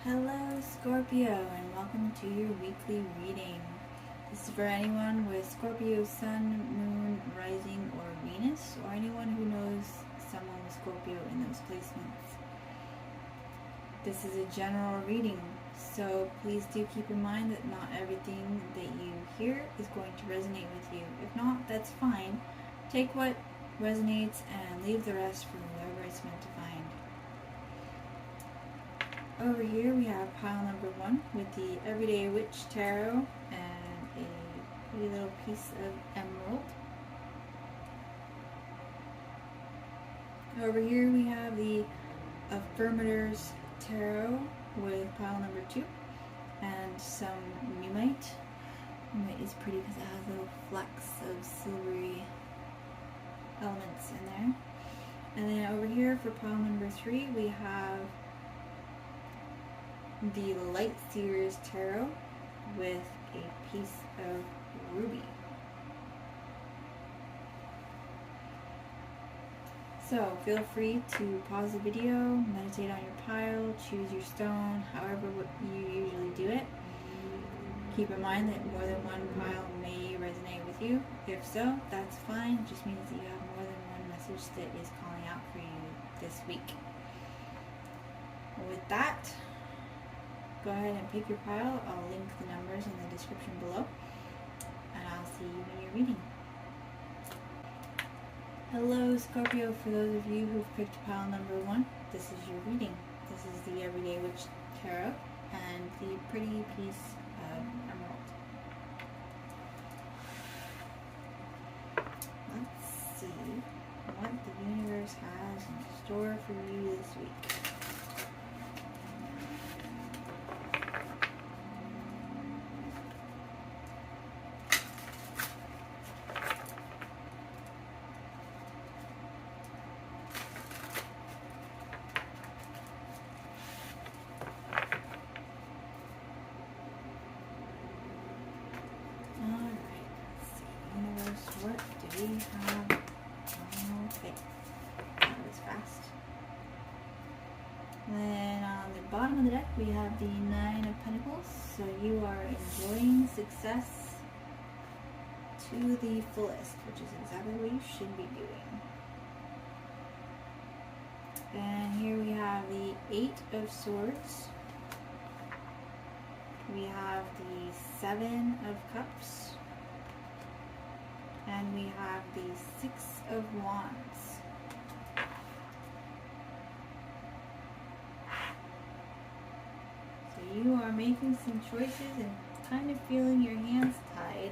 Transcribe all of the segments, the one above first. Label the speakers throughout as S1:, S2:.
S1: Hello Scorpio, and welcome to your weekly reading. This is for anyone with Scorpio Sun, Moon, Rising, or Venus, or anyone who knows someone with Scorpio in those placements. This is a general reading, so please do keep in mind that not everything that you hear is going to resonate with you. If not, that's fine. Take what resonates and leave the rest for whoever it's meant to find. Over here we have pile number 1 with the Everyday Witch Tarot and a pretty little piece of emerald. Over here we have the Affirmators Tarot with pile number 2 and some Nuumite. Nuumite is pretty because it has little flecks of silvery elements in there. And then over here for pile number 3 we have the Light Seers Tarot with a piece of ruby. So feel free to pause the video, meditate on your pile, choose your stone, however you usually do it. Keep in mind that more than one pile may resonate with you. If so, that's fine. It just means that you have more than one message that is calling out for you this week. With that, go ahead and pick your pile. I'll link the numbers in the description below, and I'll see you in your reading. Hello Scorpio, for those of you who've picked pile number 1, this is your reading. This is the Everyday Witch Tarot and the pretty piece of emerald. Let's see what the universe has in store for you this week. What do we have? Okay, that was fast. Then on the bottom of the deck we have the 9 of Pentacles. So you are enjoying success to the fullest, which is exactly what you should be doing. And here we have the 8 of Swords. We have the 7 of Cups. And we have the 6 of Wands. So you are making some choices and kind of feeling your hands tied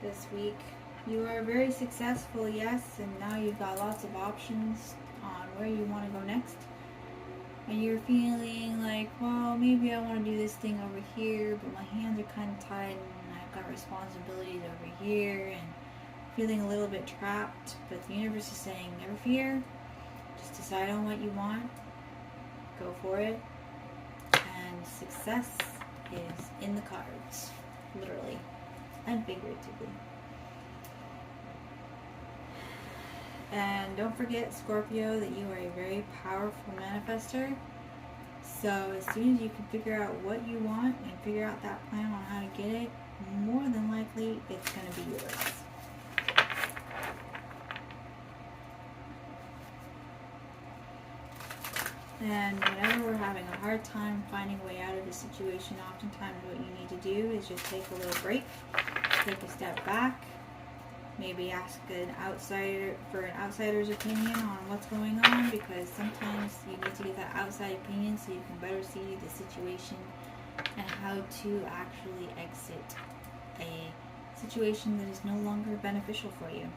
S1: this week. You are very successful, yes, and now you've got lots of options on where you want to go next. And you're feeling like, well, maybe I want to do this thing over here, but my hands are kind of tied and I've got responsibilities over here, and feeling a little bit trapped, but the universe is saying, never fear, just decide on what you want, go for it, and success is in the cards, literally and figuratively. And don't forget, Scorpio, that you are a very powerful manifester. So as soon as you can figure out what you want and figure out that plan on how to get it, more than likely it's going to be yours. And whenever we're having a hard time finding a way out of a situation, oftentimes what you need to do is just take a little break, take a step back, maybe ask an outsider for an outsider's opinion on what's going on, because sometimes you need to get that outside opinion so you can better see the situation and how to actually exit a situation that is no longer beneficial for you.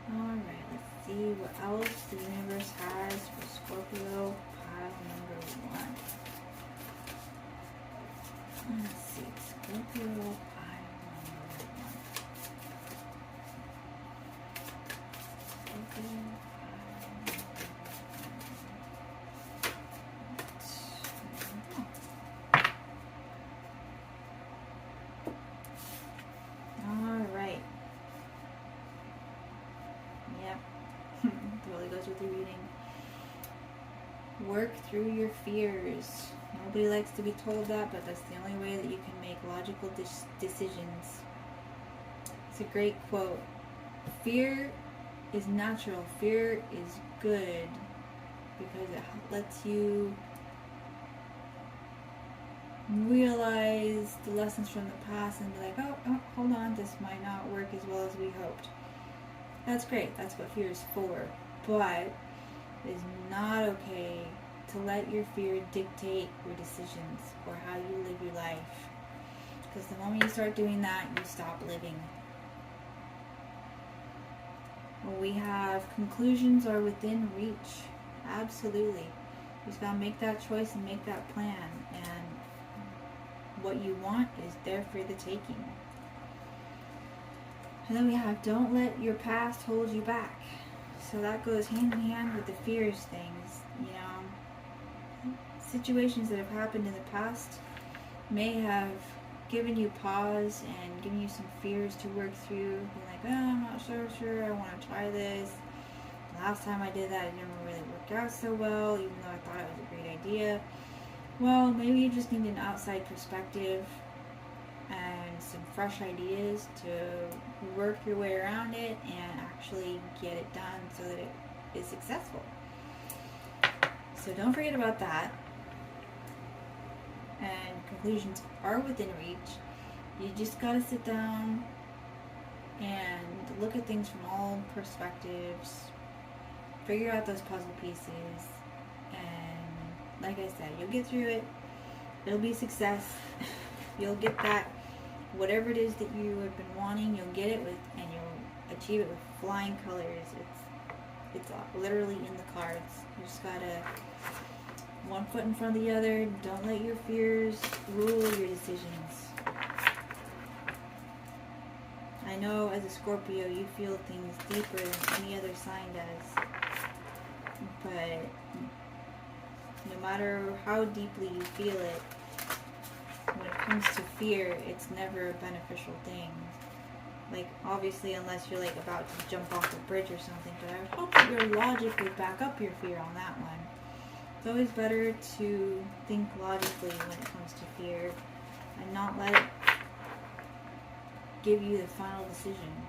S1: Alright, let's see what else the universe has for Scorpio pile number 1. Let's see, Scorpio pile number 1. Scorpio pile number 1. Alright. Yep. It really goes with the reading. work through your fears. Nobody likes to be told that, but that's the only way that you can make logical decisions. It's a great quote. Fear is natural. Fear is good because it lets you realize the lessons from the past and be like, oh, hold on, this might not work as well as we hoped. That's great. That's what fear is for. But it is not okay to let your fear dictate your decisions or how you live your life. Because the moment you start doing that, you stop living. Well, we have conclusions are within reach. Absolutely. You just gotta make that choice and make that plan. And what you want is there for the taking. And then we have don't let your past hold you back. So that goes hand in hand with the fears things. You know, situations that have happened in the past may have given you pause and given you some fears to work through. You're like, oh, I'm not so sure, I want to try this. Last time I did that, it never really worked out so well, even though I thought it was a great idea. Well, maybe you just need an outside perspective and some fresh ideas to work your way around it and actually get it done so that it is successful. So don't forget about that. And conclusions are within reach. You just gotta sit down and look at things from all perspectives, figure out those puzzle pieces, and like I said, you'll get through it. It'll be success. You'll get that, whatever it is that you have been wanting, you'll get it with, and you'll achieve it with flying colors. It's literally in the cards. You just gotta one foot in front of the other. Don't let your fears rule your decisions. I know as a Scorpio you feel things deeper than any other sign does. But no matter how deeply you feel it, when it comes to fear, it's never a beneficial thing. Like, obviously, unless you're like about to jump off a bridge or something, but I would hope that your logic would back up your fear on that one. It's always better to think logically when it comes to fear and not let it give you the final decision.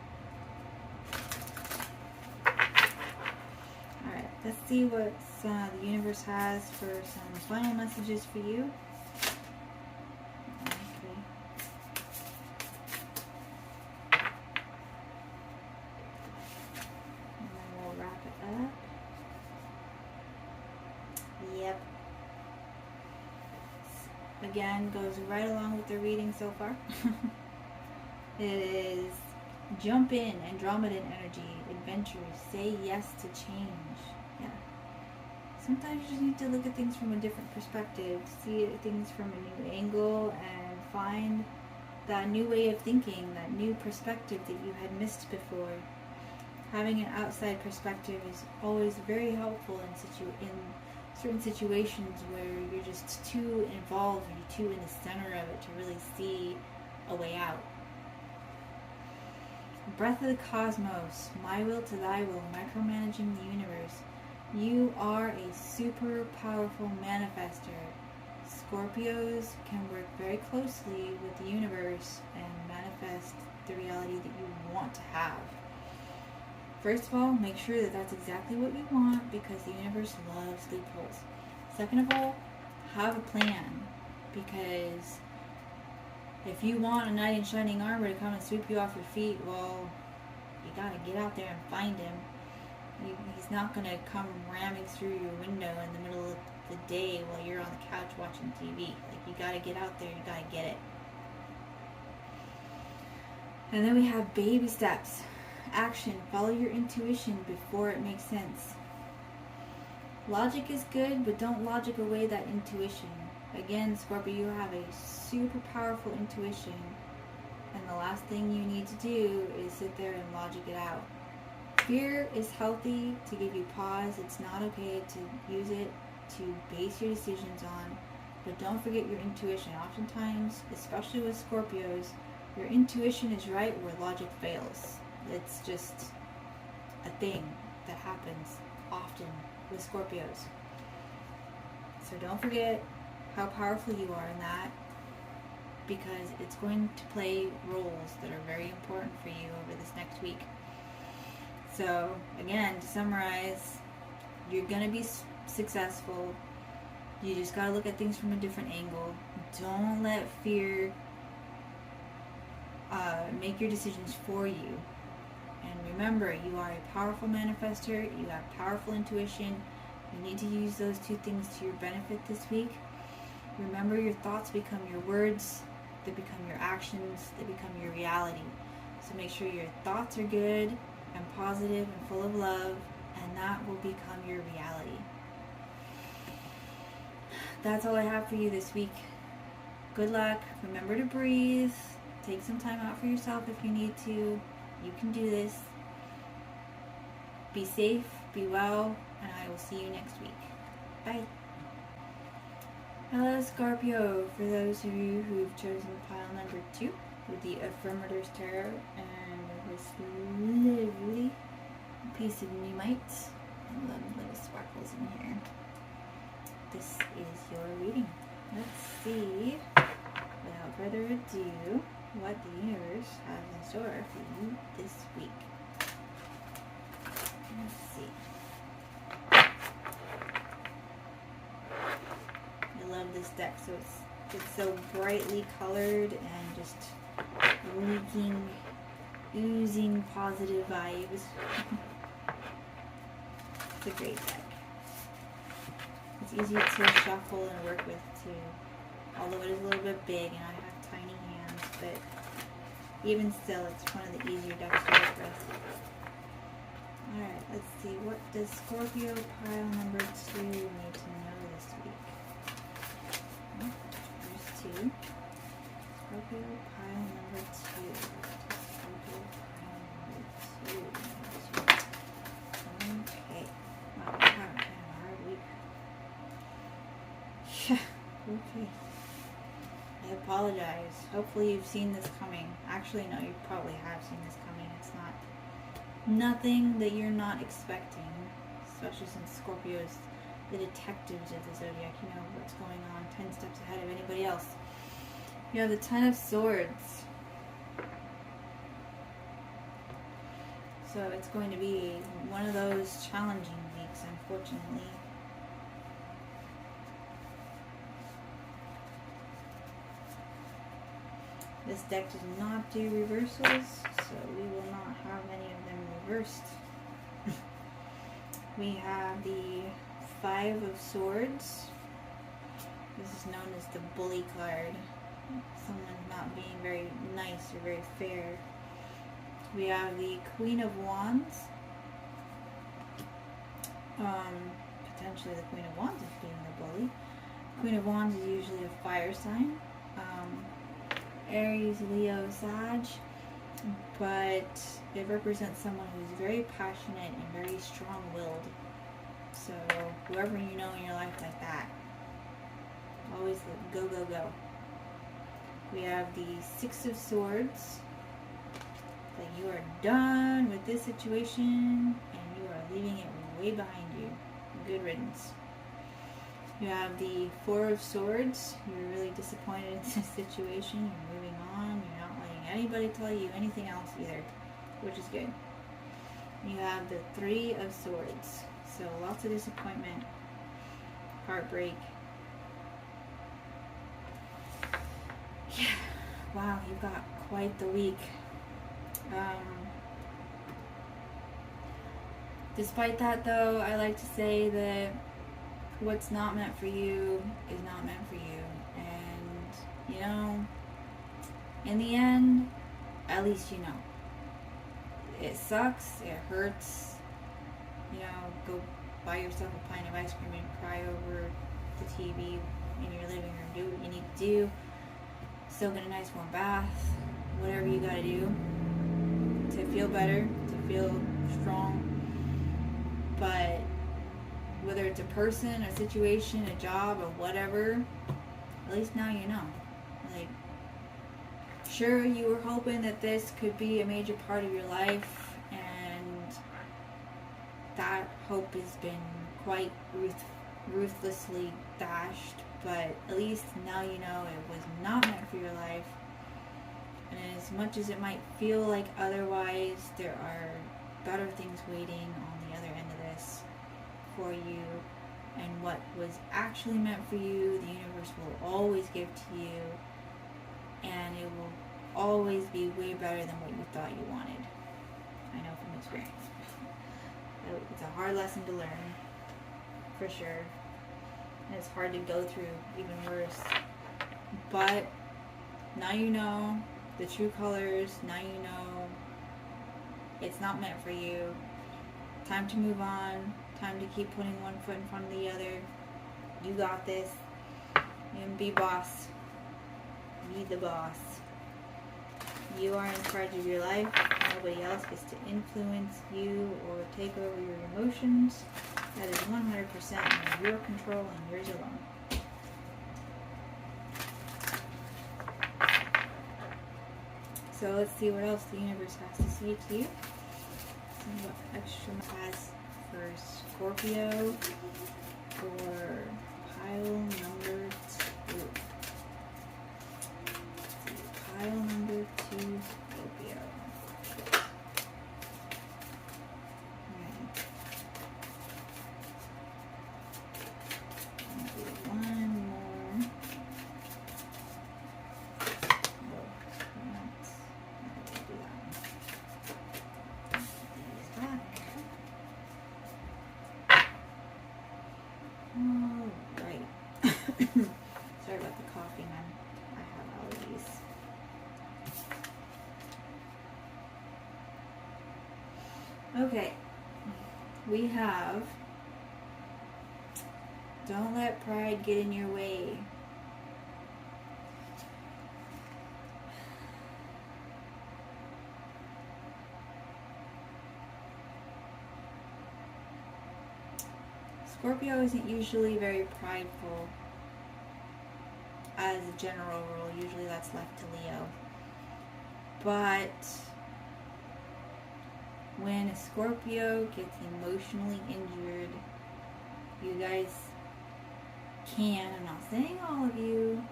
S1: Alright, let's see what the universe has for some final messages for you. Okay. And then we'll wrap it up. Yep. Again, goes right along with the reading so far. It is jump in, Andromedan energy, adventures, say yes to change. Yeah. Sometimes you just need to look at things from a different perspective, see things from a new angle, and find that new way of thinking, that new perspective that you had missed before. Having an outside perspective is always very helpful in certain situations where you're just too involved, you're too in the center of it to really see a way out. Breath of the cosmos, my will to thy will, micromanaging the universe. You are a super powerful manifester. Scorpios can work very closely with the universe and manifest the reality that you want to have. First of all, make sure that that's exactly what you want, because the universe loves loopholes. Second of all, have a plan, because if you want a knight in shining armor to come and sweep you off your feet, well, you gotta get out there and find him. He's not gonna come ramming through your window in the middle of the day while you're on the couch watching TV. Like, you gotta get out there, you gotta get it. And then we have baby steps. Action. Follow your intuition before it makes sense. Logic is good, but don't logic away that intuition. Again, Scorpio, you have a super powerful intuition, and the last thing you need to do is sit there and logic it out. Fear is healthy to give you pause. It's not okay to use it to base your decisions on, but don't forget your intuition. Oftentimes, especially with Scorpios, your intuition is right where logic fails. It's just a thing that happens often with Scorpios. So don't forget how powerful you are in that, because it's going to play roles that are very important for you over this next week. So again, to summarize, you're going to be successful. You just got to look at things from a different angle. Don't let fear make your decisions for you. And remember, you are a powerful manifester. You have powerful intuition. You need to use those two things to your benefit this week. Remember, your thoughts become your words. They become your actions. They become your reality. So make sure your thoughts are good and positive and full of love, and that will become your reality. That's all I have for you this week. Good luck. Remember to breathe. Take some time out for yourself if you need to. You can do this. Be safe, be well, and I will see you next week. Bye. Hello, Scorpio. For those of you who've chosen pile number 2 with the Affirmators Tarot and this lovely piece of Nuumite and lovely little sparkles in here, this is your reading. Let's see, without further ado, what the universe has in store for you this week. Let's see. I love this deck. So it's so brightly colored and just leaking, oozing positive vibes. It's a great deck. It's easy to shuffle and work with too, although it is a little bit big and I have tiny hands, but even still, it's one of the easier decks to work with. Alright, let's see. What does Scorpio pile number 2 need to know this week? Oh, there's 2. Scorpio pile number 2. Scorpio pile number 2. Okay. Wow, we're having kind of a hard week. Okay. I apologize. Hopefully you've seen this coming. Actually, no, you probably have seen this coming. It's nothing that you're not expecting, especially since Scorpio is the detectives of the zodiac. You know what's going on 10 steps ahead of anybody else. You have the 10 of Swords. So it's going to be one of those challenging weeks, unfortunately. This deck does not do reversals, so we will not have any of them reversed. We have the 5 of Swords. This is known as the bully card. Someone's not being very nice or very fair. We have the Queen of Wands. Potentially the Queen of Wands is being the bully. Queen of Wands is usually a fire sign. Aries, Leo, Sag, but it represents someone who's very passionate and very strong-willed. So whoever you know in your life like that, always go, go, go. We have the 6 of Swords, that you are done with this situation and you are leaving it way behind you. Good riddance. You have the 4 of Swords. You're really disappointed in this situation. You're moving on. You're not letting anybody tell you anything else either, which is good. You have the 3 of Swords. So lots of disappointment, heartbreak. Yeah. Wow, you've got quite the week. Despite that, though, I like to say that what's not meant for you is not meant for you. And, you know, in the end, at least you know. It sucks, it hurts. You know, go buy yourself a pint of ice cream and cry over the TV in your living room. Do what you need to do. Still get a nice warm bath. Whatever you gotta do to feel better, to feel strong. But whether it's a person, a situation, a job, or whatever, at least now you know. Like, sure, you were hoping that this could be a major part of your life, and that hope has been quite ruthlessly dashed, but at least now you know it was not meant for your life. And as much as it might feel like otherwise, there are better things waiting on the other end of this for you. And what was actually meant for you, the universe will always give to you. And it will always be way better than what you thought you wanted. I know from experience. It's a hard lesson to learn, for sure. And it's hard to go through, even worse. But now you know the true colors. Now you know it's not meant for you. Time to move on. Time to keep putting one foot in front of the other. You got this. And be boss. Be the boss. You are in charge of your life. Nobody else gets to influence you or take over your emotions. That is 100% in your control and yours alone. So let's see what else the universe has to say to you. See what extra has for Scorpio for pile number 2. Pile number 2, Scorpio. Alright. I'll do one more. Oh, that's not do that one. These back. Alright. Sorry about the coughing. I have allergies. Okay, we have, don't let pride get in your way. Scorpio isn't usually very prideful as a general rule. Usually that's left to Leo. But when a Scorpio gets emotionally injured, you guys can, I'm not saying all of you,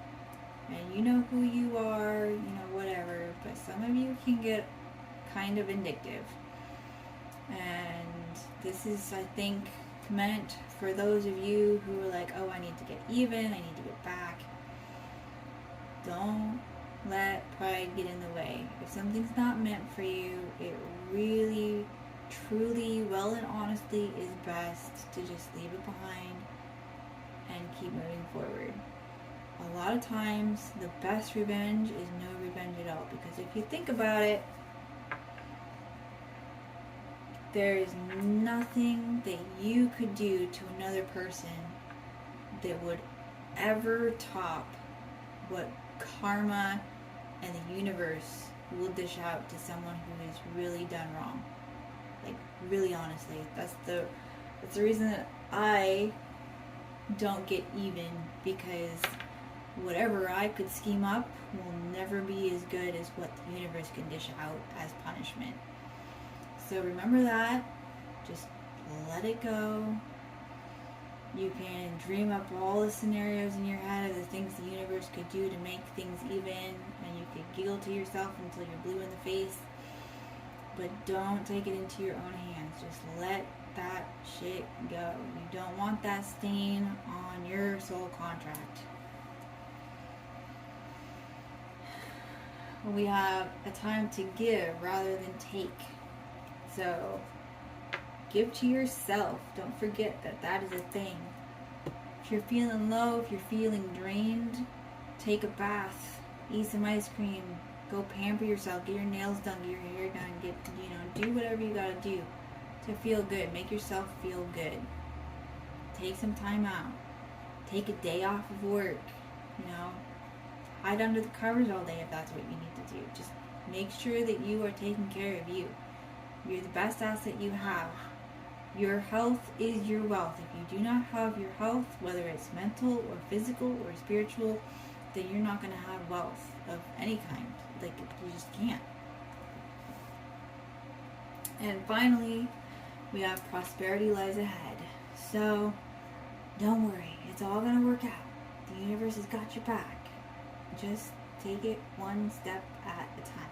S1: and you know who you are, you know, whatever, but some of you can get kind of vindictive. And this is, I think, meant for those of you who are like, oh, I need to get even, I need to get back. Don't let pride get in the way. If something's not meant for you, it really, truly, well and honestly is best to just leave it behind and keep moving forward. A lot of times, the best revenge is no revenge at all, because if you think about it, there is nothing that you could do to another person that would ever top what karma and the universe will dish out to someone who has really done wrong. Like, really honestly, that's the reason that I don't get even, because whatever I could scheme up will never be as good as what the universe can dish out as punishment. So remember that. Just let it go. You can dream up all the scenarios in your head of the things the universe could do to make things even, and you could giggle to yourself until you're blue in the face. But don't take it into your own hands. Just let that shit go. You don't want that stain on your soul contract. We have a time to give rather than take. So give to yourself. Don't forget that that is a thing. If you're feeling low, if you're feeling drained, take a bath, eat some ice cream, go pamper yourself, get your nails done, get your hair done, do whatever you gotta do to feel good. Make yourself feel good. Take some time out. Take a day off of work. Hide under the covers all day if that's what you need to do. Just make sure that you are taking care of you. You're the best asset you have. Your health is your wealth. If you do not have your health, whether it's mental or physical or spiritual, then you're not going to have wealth of any kind. Like, you just can't. And finally, we have prosperity lies ahead. So, Don't worry, it's all going to work out. The universe has got your back. Just take it one step at a time.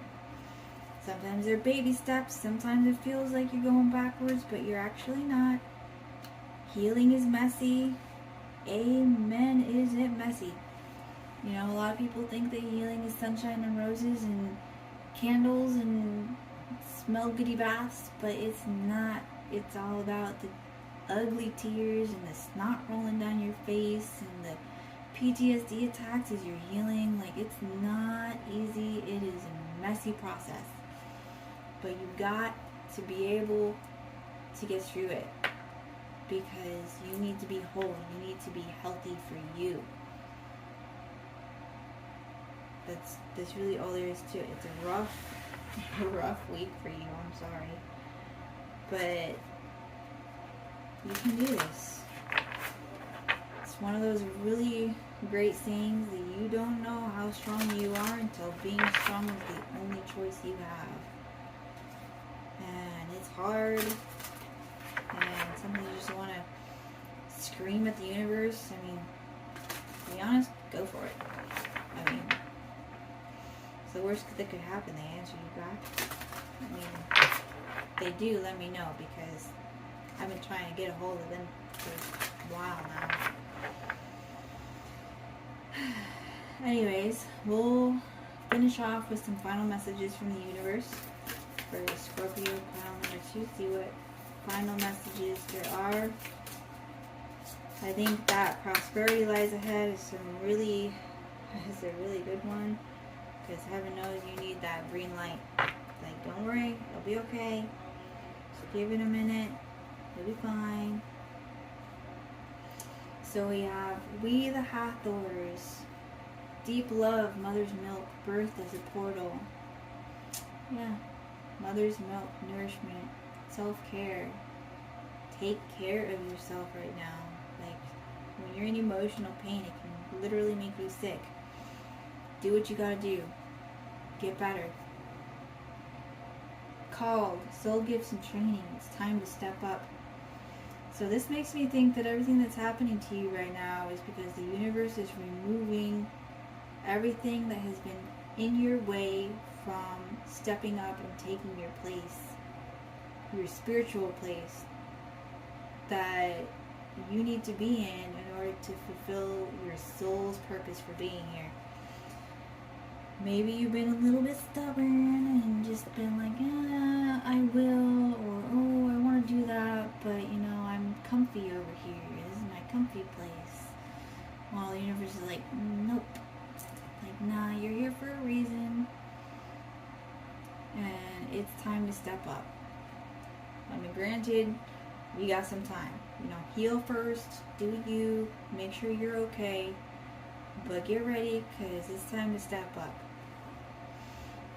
S1: Sometimes they're baby steps, sometimes it feels like you're going backwards, but you're actually not. Healing is messy. Amen, is it messy? You know, a lot of people think that healing is sunshine and roses and candles and smell goody baths, but it's not. It's all about the ugly tears and the snot rolling down your face and the PTSD attacks as you're healing. Like, it's not easy. It is a messy process. But you got to be able to get through it, because you need to be whole. You need to be healthy for you. That's really all there is to it. It's a rough week for you. I'm sorry, but you can do this. It's one of those really great sayings that you don't know how strong you are until being strong is the only choice you have. And it's hard, and sometimes you just want to scream at the universe. I mean, to be honest, go for it. I mean, it's the worst that could happen. They answer you back. I mean, if they do, let me know, because I've been trying to get a hold of them for a while now. Anyways, we'll finish off with some final messages from the universe for Scorpio pile number 2. See what final messages there are. I think that prosperity lies ahead is a really good one, because heaven knows you need that green light. Like, don't worry, it'll be okay. Just give it a minute, you'll be fine. So we have We the Hathors, deep love, mother's milk, birth as a portal. Yeah, mother's milk, nourishment, self-care. Take care of yourself right now. Like, when you're in emotional pain, it can literally make you sick. Do what you gotta do. Get better. Called, soul gifts and training. It's time to step up. So this makes me think that everything that's happening to you right now is because the universe is removing everything that has been in your way from stepping up and taking your place, your spiritual place that you need to be in order to fulfill your soul's purpose for being here. Maybe you've been a little bit stubborn and just been like, I will, or oh, I want to do that, but you know, I'm comfy over here. This is my comfy place. Well, the universe is like, nope. Like, nah, you're here for a reason. And it's time to step up. I mean, granted, you got some time. You know, heal first, do you, make sure you're okay, but get ready, because it's time to step up.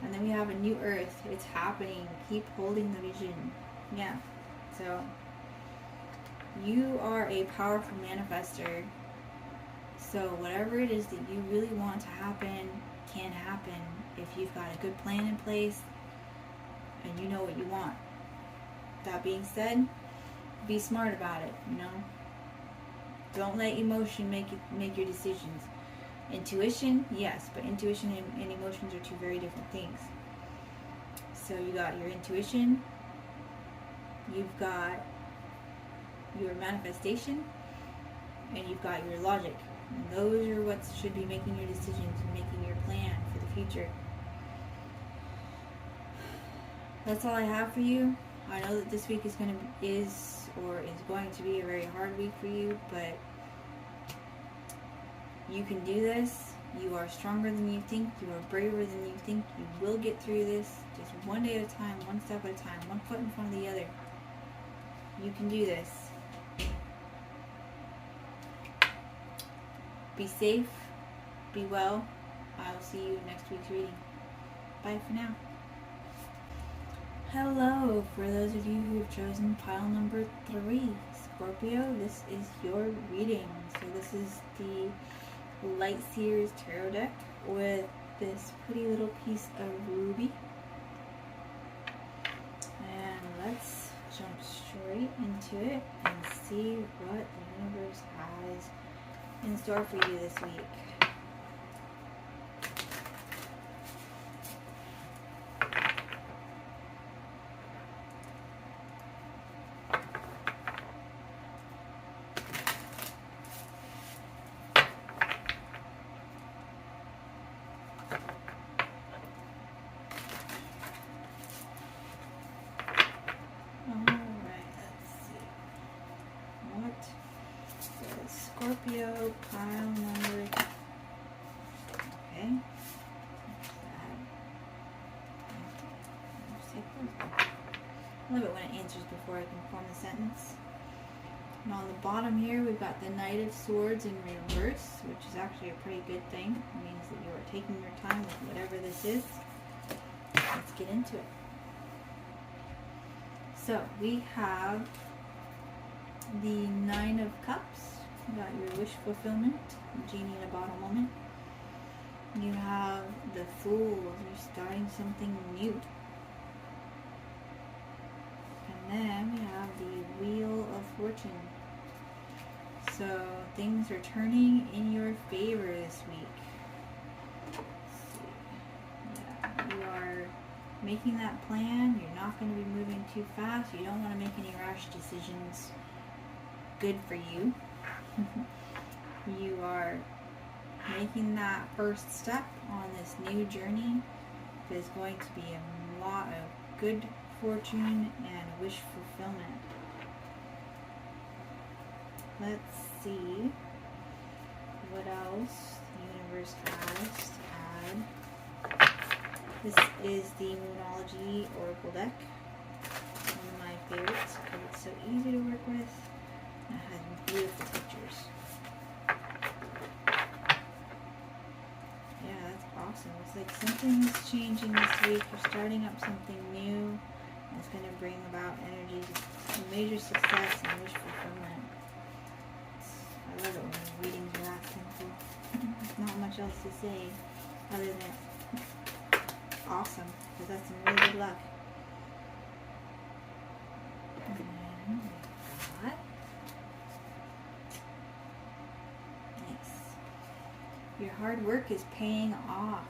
S1: And then we have a new earth. It's happening. Keep holding the vision. Yeah. So, you are a powerful manifester. So, whatever it is that you really want to happen can happen if you've got a good plan in place and you know what you want. That being said, be smart about it, you know. Don't let emotion make your decisions. Intuition, yes, but intuition and emotions are two very different things. So you got your intuition, you've got your manifestation, and you've got your logic. And those are what should be making your decisions and making your plan for the future. That's all I have for you. I know that this week is going to be a very hard week for you, but you can do this. You are stronger than you think. You are braver than you think. You will get through this. Just one day at a time, one step at a time, one foot in front of the other. You can do this. Be safe. Be well. I'll see you next week's reading. Bye for now. Hello, for those of you who have chosen pile number 3, Scorpio, this is your reading. So this is the Light Seers Tarot deck with this pretty little piece of ruby. And let's jump straight into it and see what the universe has in store for you this week. Scorpio pile number. Okay. I love it when it answers before I can form the sentence. And on the bottom here, we've got the Knight of Swords in reverse, which is actually a pretty good thing. It means that you are taking your time with whatever this is. Let's get into it. So we have the Nine of Cups. You got your wish fulfillment, genie in a bottle moment. You have the Fool, you're starting something new. And then we have the Wheel of Fortune. So things are turning in your favor this week. Let's see. Yeah, you are making that plan. You're not going to be moving too fast. You don't want to make any rash decisions. Good for you. You are making that first step on this new journey. There's going to be a lot of good fortune and wish fulfillment. Let's see what else the universe has to add. This is the Moonology Oracle deck. One of my favorites because it's so easy to work with. It has beautiful pictures. Yeah, that's awesome. It's like something is changing this week. You're starting up something new. And it's going to bring about energy, major success, and wish fulfillment. I love it when the readings are that simple. There's not much else to say other than awesome, because that's some really good luck. And then we've got your hard work is paying off.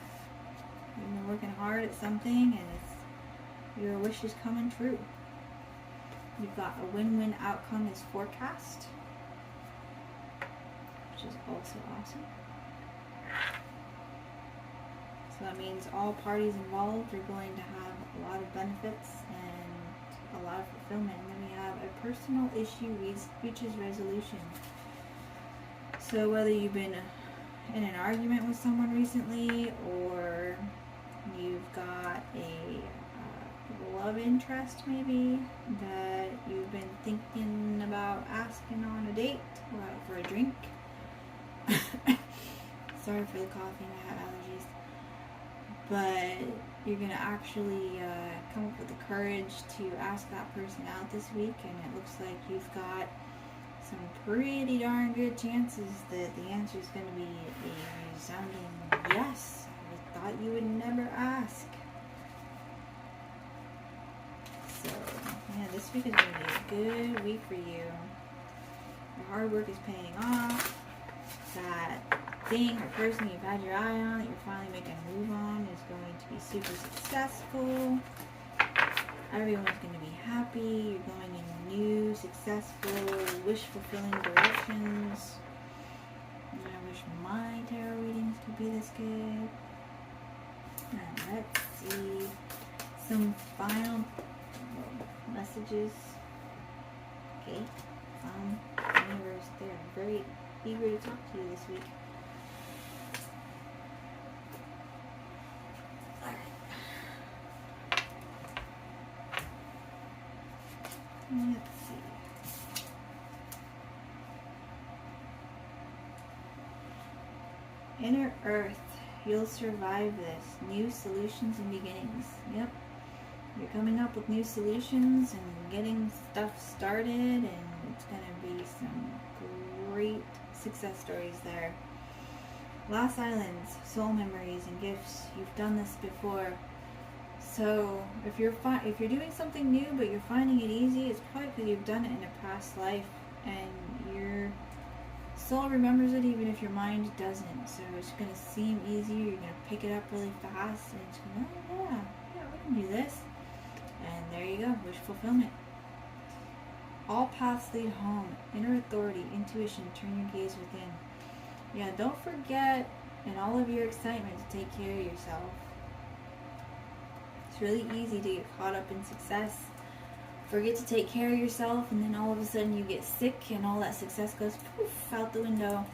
S1: You've been working hard at something and your wish is coming true. You've got a win-win outcome is forecast, which is also awesome. So that means all parties involved are going to have a lot of benefits and a lot of fulfillment. And then we have a personal issue reaches resolution. So whether you've been in an argument with someone recently, or you've got a love interest maybe that you've been thinking about asking on a date or out for a drink. Sorry for the coughing, I have allergies. But you're going to actually come up with the courage to ask that person out this week, and it looks like you've got some pretty darn good chances that the answer is going to be a resounding yes. I thought you would never ask. So, yeah, this week is going to be a good week for you. Your hard work is paying off. That thing or person you've had your eye on that you're finally making a move on is going to be super successful. Everyone's going to be happy. You're going in new, successful, wish-fulfilling directions. And I wish my tarot readings could be this good. And let's see some final messages. Okay. Universe, they're very eager to talk to you this week. Let's see. Inner Earth, you'll survive this. New solutions and beginnings. Yep. You're coming up with new solutions and getting stuff started, and it's going to be some great success stories there. Lost Islands, soul memories and gifts. You've done this before. So if you're doing something new but you're finding it easy, it's probably because you've done it in a past life and your soul remembers it even if your mind doesn't. So it's going to seem easier. You're going to pick it up really fast and it's going to, oh yeah, we can do this. And there you go, wish fulfillment. All paths lead home. Inner authority, intuition, turn your gaze within. Yeah, don't forget in all of your excitement to take care of yourself. It's really easy to get caught up in success, forget to take care of yourself, and then all of a sudden you get sick and all that success goes poof out the window.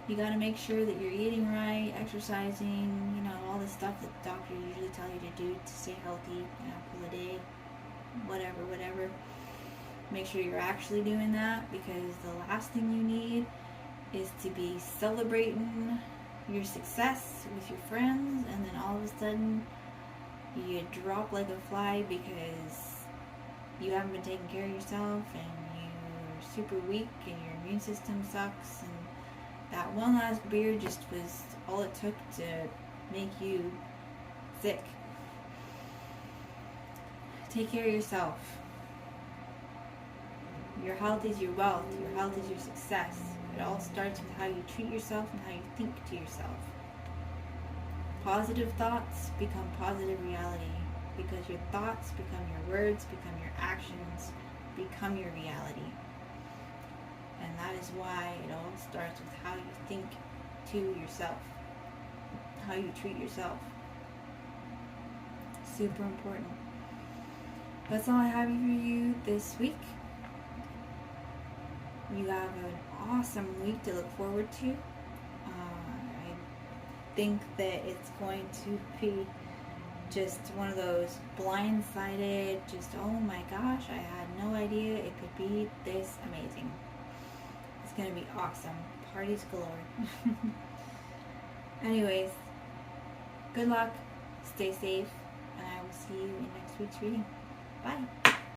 S1: You got to make sure that you're eating right, exercising, you know, all the stuff that doctors usually tell you to do to stay healthy, you know, for the day, whatever. Make sure you're actually doing that, because the last thing you need is to be celebrating your success with your friends and then all of a sudden you drop like a fly because you haven't been taking care of yourself and you're super weak and your immune system sucks, and that one last beer just was all it took to make you sick. Take care of yourself. Your health is your wealth. Your health is your success. It all starts with how you treat yourself and how you think to yourself. Positive thoughts become positive reality, because your thoughts become your words, become your actions, become your reality. And that is why it all starts with how you think to yourself, how you treat yourself. Super important. That's all I have for you this week. You have an awesome week to look forward to. I think that it's going to be just one of those blindsided, just, oh my gosh, I had no idea it could be this amazing. It's going to be awesome. Parties galore. Anyways, good luck, stay safe, and I will see you in next week's reading. Bye.